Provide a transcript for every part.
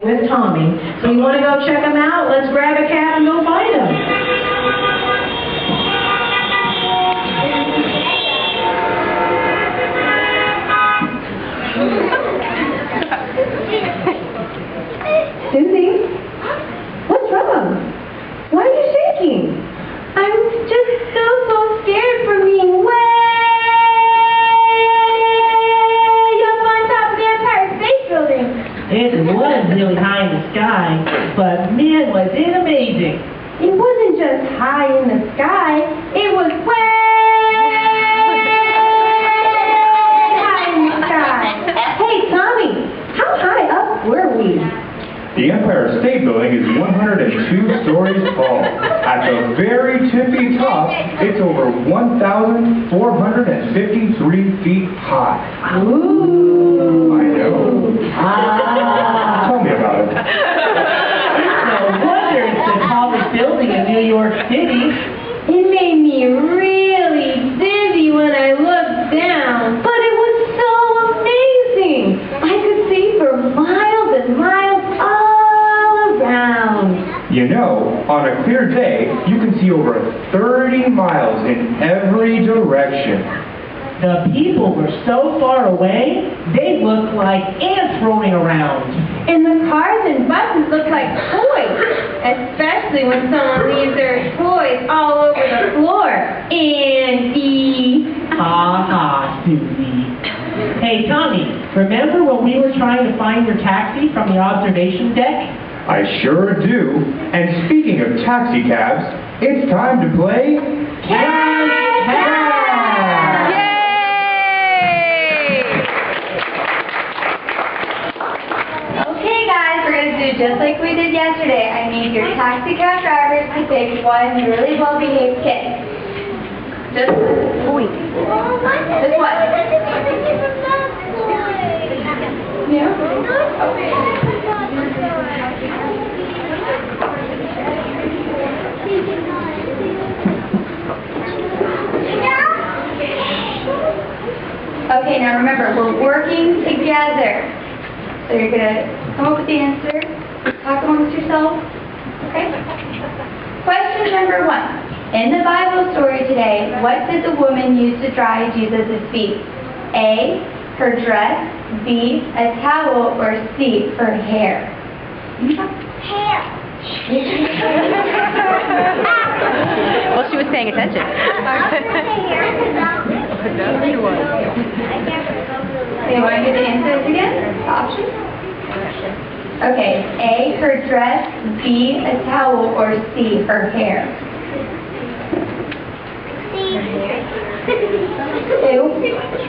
with Tommy. So you want to go check him out? Let's grab a cab and go find him. Susie, what's wrong? Why are you shaking? I'm just so scared from being way up on top of the Empire State Building. It was really high in the sky, but man, was it amazing. It wasn't just high in the sky, it was way high in the sky. Hey, Tommy, how high up were we? The Empire State Building is 102 stories tall. At the very tippy top, it's over 1,453 feet high. Ooh. I know. Tell me about it. No wonder it's the tallest building in New York City. It made me really dizzy when I looked down. But it was so amazing. I could see for miles and miles all around. You know, on a clear day, you can see over 30 miles in every direction. The people were so far away, they looked like ants roaming around. And the cars and buses look like toys, especially when someone leaves their toys all over the floor. Andy. Ha, Susie. Hey, Tommy, remember when we were trying to find your taxi from the observation deck? I sure do. And speaking of taxi cabs, it's time to play Cab! Okay guys, we're going to do just like we did yesterday. I need your taxi cab drivers to pick one really well-behaved kid. Just one. Just one. Yeah? Okay. Okay, now remember, we're working together. So you're going to come up with the answer, talk amongst yourselves, okay? Question number 1. In the Bible story today, what did the woman use to dry Jesus' feet? A, her dress, B, a towel, or C, her hair? Hair. Well, she was paying attention. No, she was. Okay, want to hear the answers again? The options? Okay, A, her dress, B, a towel, or C, her hair? C.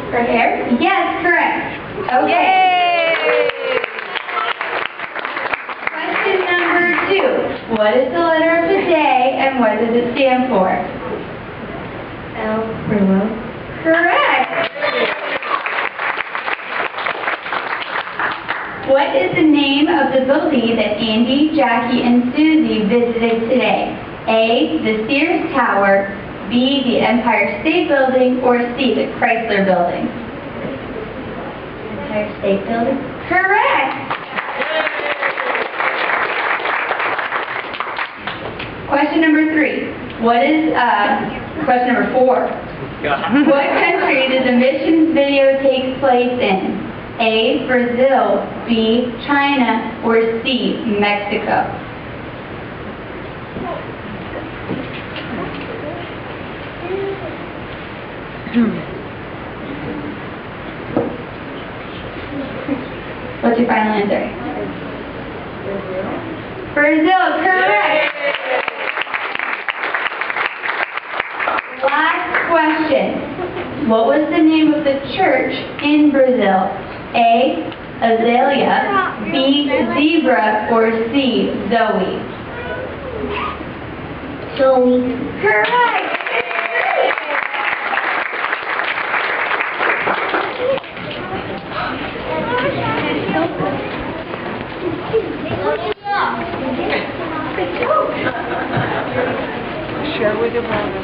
Her hair? Yes, correct. Okay. Yay! Question number 2. What is the letter of the day and what does it stand for? L for love. Correct. What is the name of the building that Andy, Jackie, and Susie visited today? A, the Sears Tower, B, the Empire State Building, or C, the Chrysler Building? Empire State Building. Correct. Question number 3. Question number 4. What country did the missions video take place in? A, Brazil, B, China, or C, Mexico? What's your final answer? Brazil, correct! Last question. What was the name of the church in Brazil? A, Azalea, B, Zebra, or C, Zoe? Zoe. Correct! Share with your brother.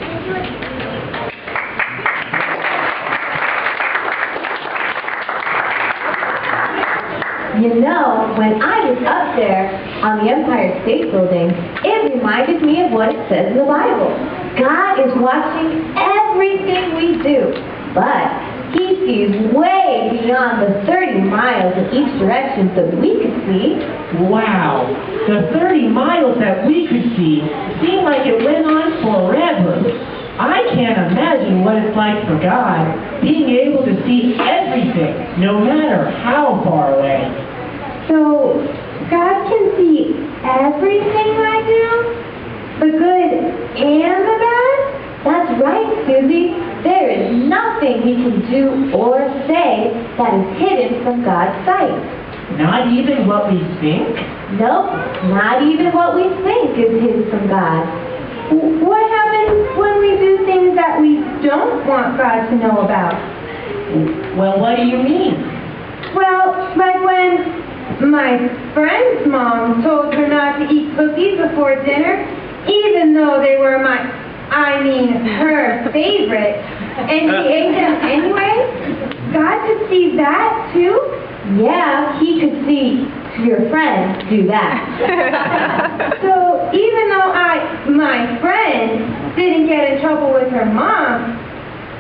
You know, when I was up there on the Empire State Building, it reminded me of what it says in the Bible. God is watching everything we do, but He sees way beyond the 30 miles in each direction that we could see. Wow, the 30 miles that we could see seemed like it went on forever. I can't imagine what it's like for God, being able to see everything, no matter how far away. So, God can see everything I do? The good and the bad? That's right, Susie. There is nothing He can do or say that is hidden from God's sight. Not even what we think? Nope, not even what we think is hidden from God. What happens when we do things that we don't want God to know about? Well, what do you mean? Well, like when my friend's mom told her not to eat cookies before dinner, even though they were her favorite, and she ate them anyway? God could see that too? Yeah, He could see your friend do that. So even though my friend didn't get in trouble with her mom,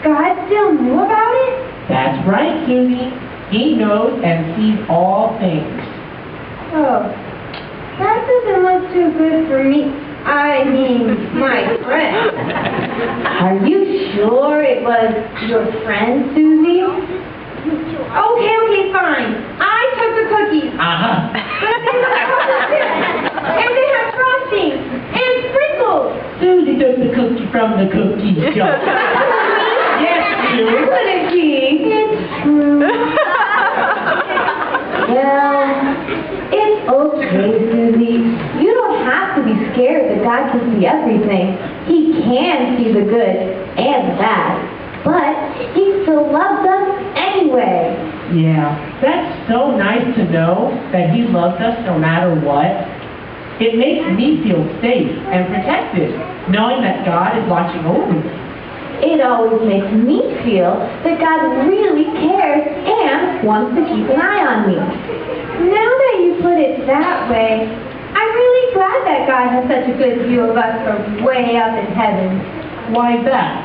God still knew about it? That's right, Susie. He knows and sees all things. Oh, that doesn't look too good for me. My friend. Are you sure it was your friend, Susie? Okay, fine. I took the cookies. Uh-huh. But they were chocolate and they had frosting and sprinkles. Susie took the cookie from the cookie jar. Yes, Susie. Couldn't she? It's true. Well, it's okay, Susie. You don't have to be scared that God can see everything. He can see the good and the bad. But He still loves us anyway. Yeah, that's so nice to know that He loves us no matter what. It makes me feel safe and protected, knowing that God is watching over me. It always makes me feel that God really cares and wants to keep an eye on me. Now that you put it that way, I'm really glad that God has such a good view of us from way up in heaven. Why is that?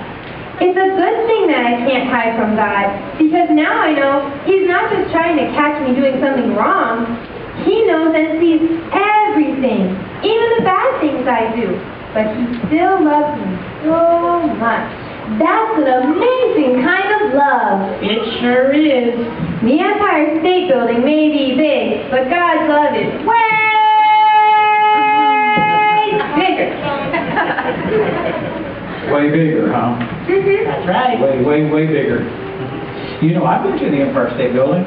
It's a good thing that I can't hide from God, because now I know He's not just trying to catch me doing something wrong. He knows and sees everything, even the bad things I do. But He still loves me so much. That's an amazing kind of love. It sure is. The Empire State Building may be big, but God's love is way bigger. Way bigger, huh? That's right. Way bigger. You know, I've been to the Empire State Building.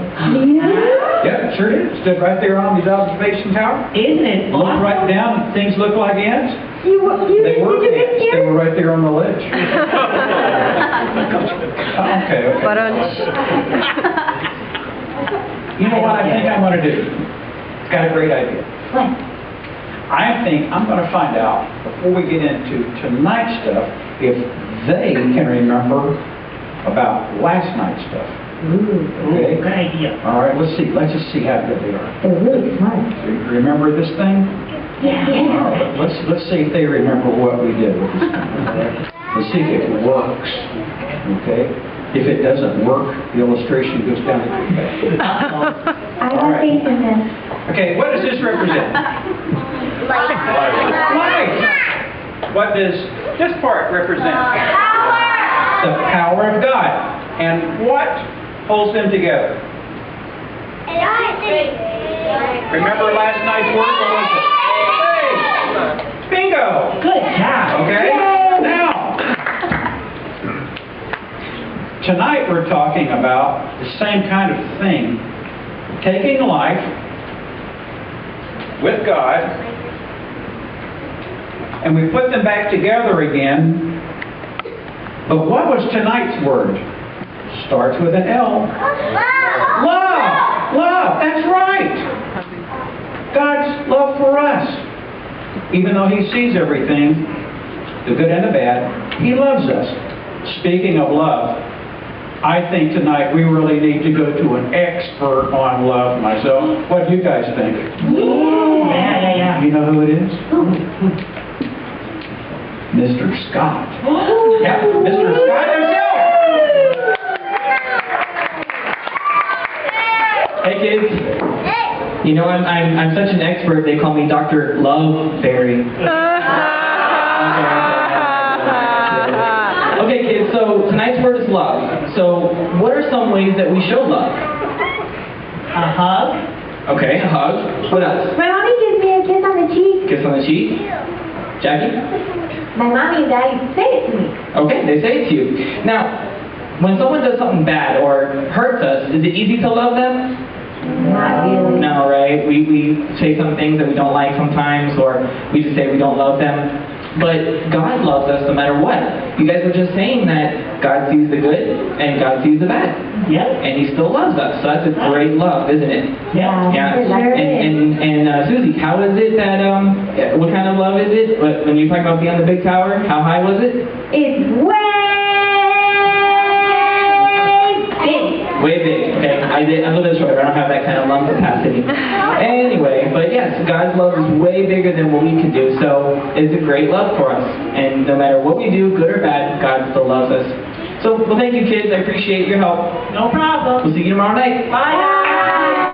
Yeah, sure did. Stood right there on the observation tower. Isn't it Looked awesome? right down, things look like ants. You They were did you get ants. They here? were right there on the ledge. Okay. But You know what I think I'm going to do? Got a great idea. What? I think I'm going to find out, before we get into tonight's stuff, if they can remember about last night's stuff. Ooh, Okay. good idea. All right, let's see. Let's just see how good they are. They're really smart. Remember this thing? Yeah. All right, let's see if they remember what we did with this thing. Let's see if it works. Okay? If it doesn't work, the illustration goes down to the I All have right. faith in this. Okay, what does this represent? Life. What does this part represent? The power of God. And what holds them together? Remember last night's word? What was it? Faith. Bingo. Good job. Okay? Now, tonight we're talking about the same kind of thing. Taking life with God, and we put them back together again. But what was tonight's word? Starts with an L. Love. Love. That's right. God's love for us. Even though He sees everything, the good and the bad, He loves us. Speaking of love, I think tonight we really need to go to an expert on love myself. What do you guys think? Yeah. You know who it is? Mr. Scott. Yeah, Mr. Scott himself. Hey kids, you know I'm such an expert. They call me Dr. Loveberry. Okay, kids. So tonight's word is love. So what are some ways that we show love? A hug? Okay, a hug. What else? My mommy gives me a kiss on the cheek. Kiss on the cheek. Jackie? My mommy and daddy say it to me. Okay, they say it to you. Now, when someone does something bad or hurts us, is it easy to love them? Not really. No, right? We say some things that we don't like sometimes, or we just say we don't love them. But God loves us no matter what. You guys were just saying that God sees the good and God sees the bad. Yep. And He still loves us. So that's a great love, isn't it? Yeah. Yeah. It sure is. And Susie, how is it that, what kind of love is it? When you're talking about being on the big tower, how high was it? It's way big. Way big, okay. I'm a little bit short. I don't have that kind of lung capacity. Anyway, but yes, God's love is way bigger than what we can do. So it's a great love for us. And no matter what we do, good or bad, God still loves us. So, well, thank you, kids. I appreciate your help. No problem. We'll see you tomorrow night. Bye, guys.